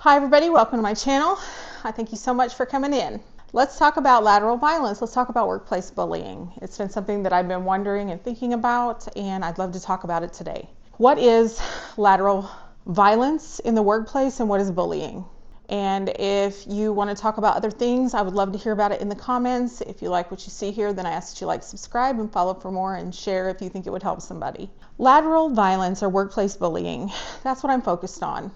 Hi everybody, welcome to my channel. I thank you so much for coming in. Let's talk about lateral violence. Let's talk about workplace bullying. It's been something that I've been wondering and thinking about, and I'd love to talk about it today. What is lateral violence in the workplace and what is bullying? And if you want to talk about other things, I would love to hear about it in the comments. If you like what you see here, then I ask that you like, subscribe, and follow for more, and share if you think it would help somebody. Lateral violence or workplace bullying, that's what I'm focused on.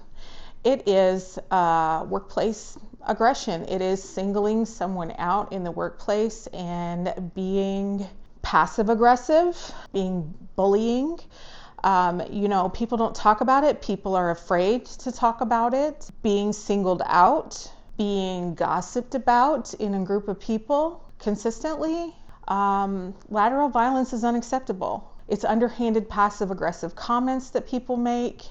It is workplace aggression. It is singling someone out in the workplace and being passive aggressive, being bullying. People don't talk about it. People are afraid to talk about it. Being singled out, being gossiped about in a group of people consistently. Lateral violence is unacceptable. It's underhanded passive aggressive comments that people make.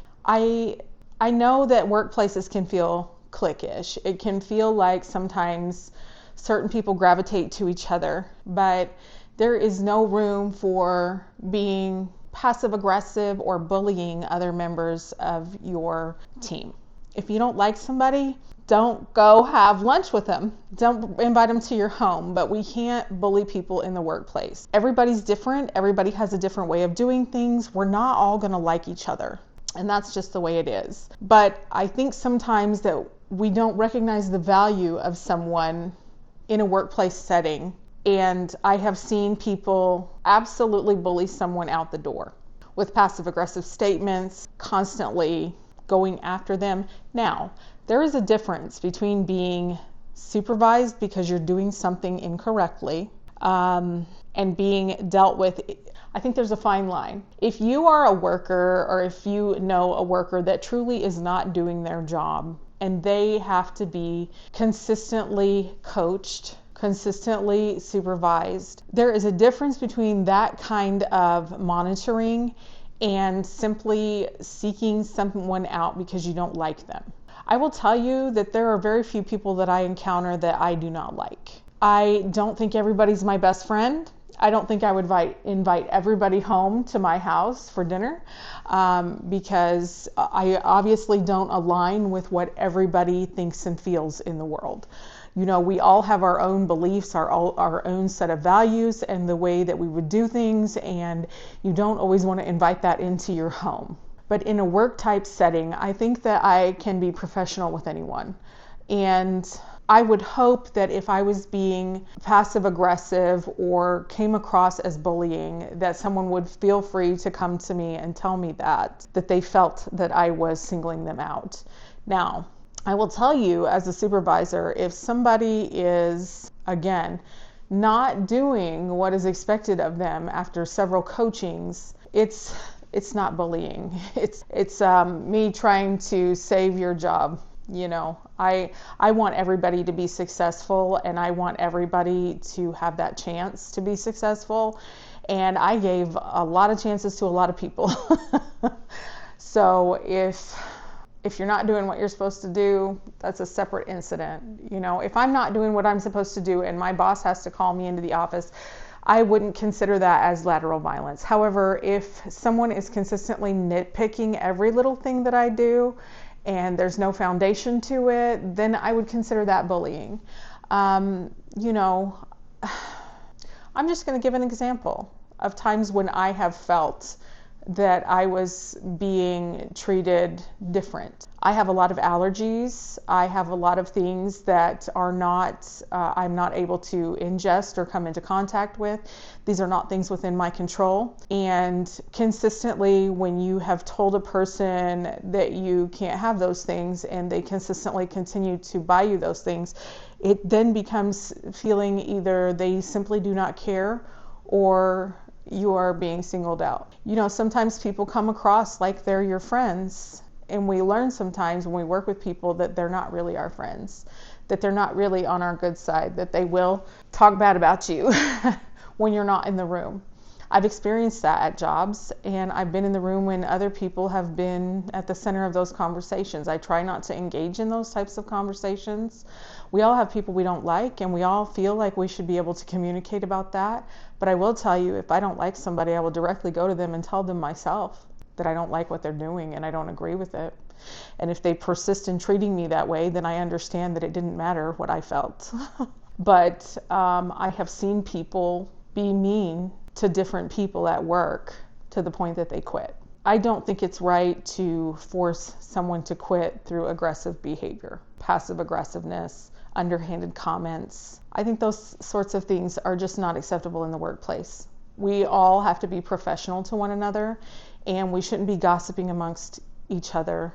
I know that workplaces can feel cliquish. It can feel like sometimes certain people gravitate to each other, but there is no room for being passive aggressive or bullying other members of your team. If you don't like somebody, don't go have lunch with them. Don't invite them to your home, but we can't bully people in the workplace. Everybody's different. Everybody has a different way of doing things. We're not all going to like each other. And that's just the way it is. But I think sometimes that we don't recognize the value of someone in a workplace setting. And I have seen people absolutely bully someone out the door with passive aggressive statements, constantly going after them. Now, there is a difference between being supervised because you're doing something incorrectly and being dealt with. I think there's a fine line. If you are a worker or if you know a worker that truly is not doing their job and they have to be consistently coached, consistently supervised, there is a difference between that kind of monitoring and simply seeking someone out because you don't like them. I will tell you that there are very few people that I encounter that I do not like. I don't think everybody's my best friend. I don't think I would invite everybody home to my house for dinner because I obviously don't align with what everybody thinks and feels in the world. You know, we all have our own beliefs, our own set of values and the way that we would do things, and you don't always want to invite that into your home. But in a work type setting, I think that I can be professional with anyone. And I would hope that if I was being passive aggressive or came across as bullying, that someone would feel free to come to me and tell me that they felt that I was singling them out. Now, I will tell you as a supervisor, if somebody is, again, not doing what is expected of them after several coachings, it's not bullying. It's me trying to save your job. You know, I want everybody to be successful and I want everybody to have that chance to be successful. And I gave a lot of chances to a lot of people. So if you're not doing what you're supposed to do, that's a separate incident. You know, if I'm not doing what I'm supposed to do and my boss has to call me into the office, I wouldn't consider that as lateral violence. However, if someone is consistently nitpicking every little thing that I do, and there's no foundation to it, then I would consider that bullying. I'm just going to give an example of times when I have felt that I was being treated different. I have a lot of allergies. I have a lot of things that are not, I'm not able to ingest or come into contact with. These are not things within my control. And consistently, when you have told a person that you can't have those things and they consistently continue to buy you those things, it then becomes feeling either they simply do not care or you are being singled out. You know, sometimes people come across like they're your friends, and we learn sometimes when we work with people that they're not really our friends, that they're not really on our good side, that they will talk bad about you when you're not in the room. I've experienced that at jobs, and I've been in the room when other people have been at the center of those conversations. I try not to engage in those types of conversations. We all have people we don't like, and we all feel like we should be able to communicate about that. But I will tell you, if I don't like somebody, I will directly go to them and tell them myself that I don't like what they're doing and I don't agree with it. And if they persist in treating me that way, then I understand that it didn't matter what I felt. But I have seen people be mean to different people at work to the point that they quit. I don't think it's right to force someone to quit through aggressive behavior, passive aggressiveness, underhanded comments. I think those sorts of things are just not acceptable in the workplace. We all have to be professional to one another, and we shouldn't be gossiping amongst each other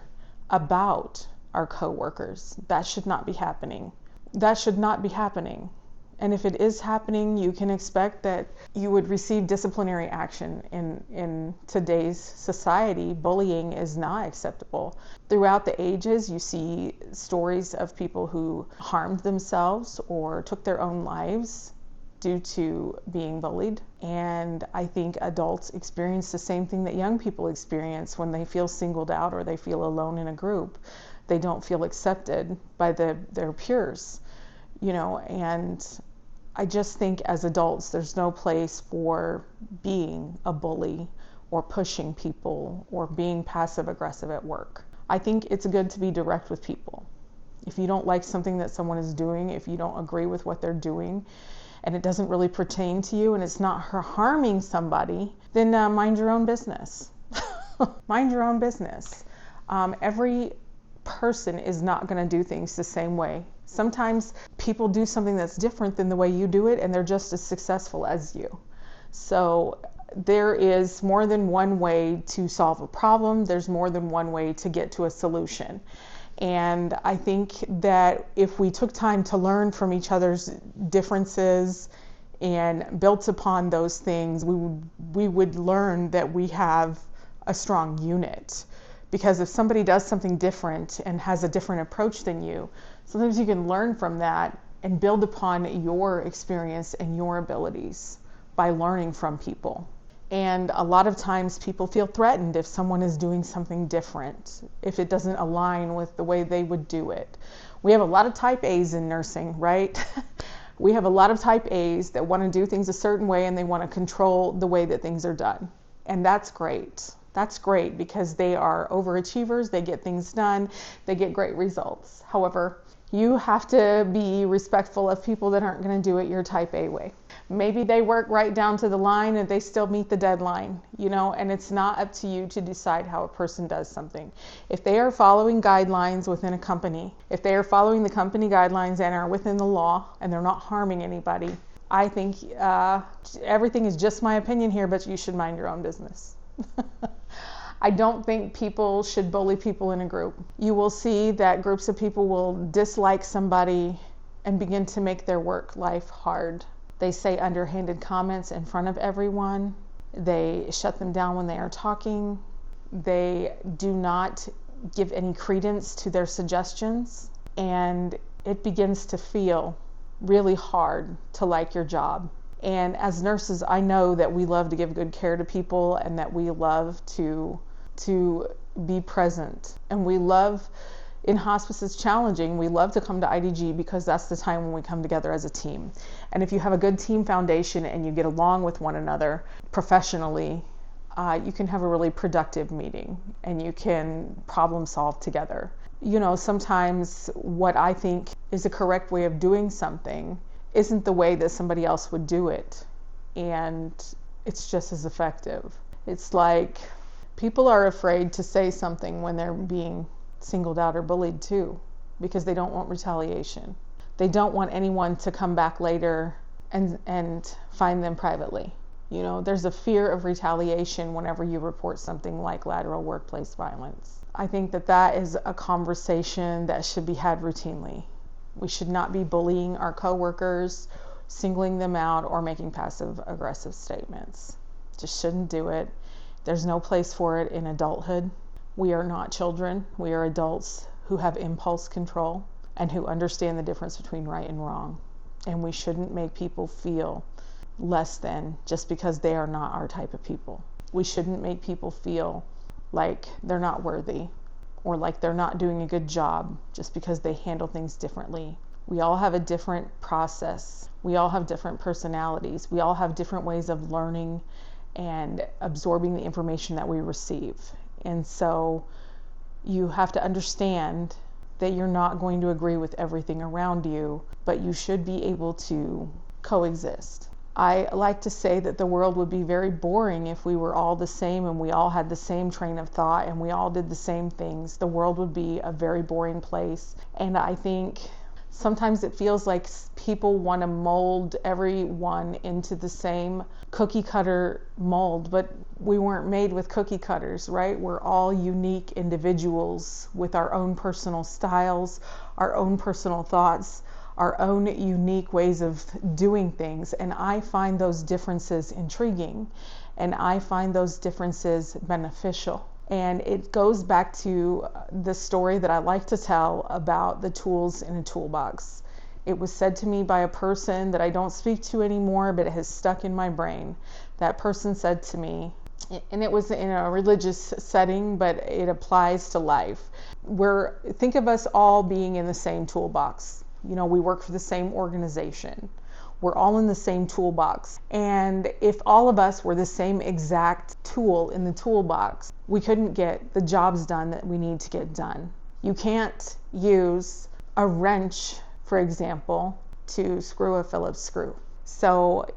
about our coworkers. That should not be happening. That should not be happening. And if it is happening, you can expect that you would receive disciplinary action. In today's society, bullying is not acceptable. Throughout the ages, you see stories of people who harmed themselves or took their own lives due to being bullied. And I think adults experience the same thing that young people experience when they feel singled out or they feel alone in a group. They don't feel accepted by their peers, and I just think as adults, there's no place for being a bully or pushing people or being passive aggressive at work. I think it's good to be direct with people. If you don't like something that someone is doing, if you don't agree with what they're doing, and it doesn't really pertain to you and it's not harming somebody, then mind your own business. Mind your own business. Every person is not going to do things the same way. Sometimes people do something that's different than the way you do it, and they're just as successful as you. So there is more than one way to solve a problem. There's more than one way to get to a solution. And I think that if we took time to learn from each other's differences and built upon those things, we would learn that we have a strong unit. Because if somebody does something different and has a different approach than you, sometimes you can learn from that and build upon your experience and your abilities by learning from people. And a lot of times people feel threatened if someone is doing something different, if it doesn't align with the way they would do it. We have a lot of type A's in nursing, right? We have a lot of type A's that want to do things a certain way and they want to control the way that things are done. And that's great. That's great because they are overachievers, they get things done, they get great results. However, you have to be respectful of people that aren't going to do it your type A way. Maybe they work right down to the line and they still meet the deadline, and it's not up to you to decide how a person does something. If they are following guidelines within a company, if they are following the company guidelines and are within the law and they're not harming anybody, I think everything is just my opinion here, but you should mind your own business. I don't think people should bully people in a group. You will see that groups of people will dislike somebody and begin to make their work life hard. They say underhanded comments in front of everyone. They shut them down when they are talking. They do not give any credence to their suggestions. And it begins to feel really hard to like your job. And as nurses, I know that we love to give good care to people and that we love to be present. And we love, in hospice it's challenging, we love to come to IDG because that's the time when we come together as a team. And if you have a good team foundation and you get along with one another professionally, you can have a really productive meeting and you can problem solve together. Sometimes what I think is the correct way of doing something isn't the way that somebody else would do it, and it's just as effective. It's like people are afraid to say something when they're being singled out or bullied too, because they don't want retaliation. They don't want anyone to come back later and find them privately. There's a fear of retaliation whenever you report something like lateral workplace violence. I think that is a conversation that should be had routinely. We should not be bullying our coworkers, singling them out, or making passive aggressive statements. Just shouldn't do it. There's no place for it in adulthood. We are not children. We are adults who have impulse control and who understand the difference between right and wrong. And we shouldn't make people feel less than just because they are not our type of people. We shouldn't make people feel like they're not worthy or like they're not doing a good job just because they handle things differently. We all have a different process. We all have different personalities. We all have different ways of learning and absorbing the information that we receive. And so You have to understand that you're not going to agree with everything around you, but you should be able to coexist. I like to say that the world would be very boring if we were all the same and we all had the same train of thought and we all did the same things. The world would be a very boring place. And I think sometimes it feels like people want to mold everyone into the same cookie cutter mold, but we weren't made with cookie cutters, right? We're all unique individuals with our own personal styles, our own personal thoughts, our own unique ways of doing things. And I find those differences intriguing, and I find those differences beneficial. And it goes back to the story that I like to tell about the tools in a toolbox. It was said to me by a person that I don't speak to anymore, but it has stuck in my brain. That person said to me, and it was in a religious setting, but it applies to life. Think of us all being in the same toolbox. You know, we work for the same organization. We're all in the same toolbox. And if all of us were the same exact tool in the toolbox, we couldn't get the jobs done that we need to get done. You can't use a wrench, for example, to screw a Phillips screw. So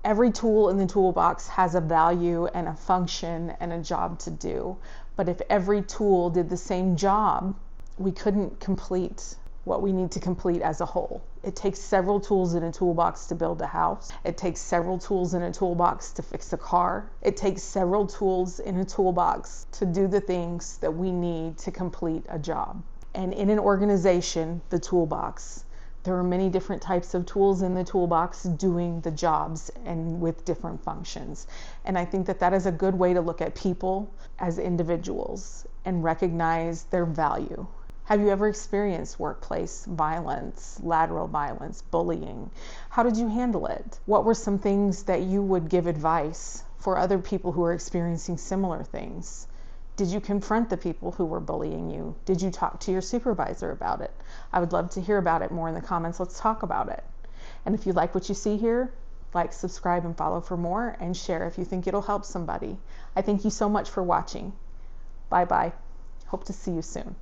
every tool in the toolbox has a value and a function and a job to do. But if every tool did the same job, we couldn't complete what we need to complete as a whole. It takes several tools in a toolbox to build a house. It takes several tools in a toolbox to fix a car. It takes several tools in a toolbox to do the things that we need to complete a job. And in an organization, the toolbox, there are many different types of tools in the toolbox doing the jobs and with different functions. And I think that that is a good way to look at people as individuals and recognize their value. Have you ever experienced workplace violence, lateral violence, bullying? How did you handle it? What were some things that you would give advice for other people who are experiencing similar things? Did you confront the people who were bullying you? Did you talk to your supervisor about it? I would love to hear about it more in the comments. Let's talk about it. And if you like what you see here, like, subscribe, and follow for more, and share if you think it'll help somebody. I thank you so much for watching. Bye-bye. Hope to see you soon.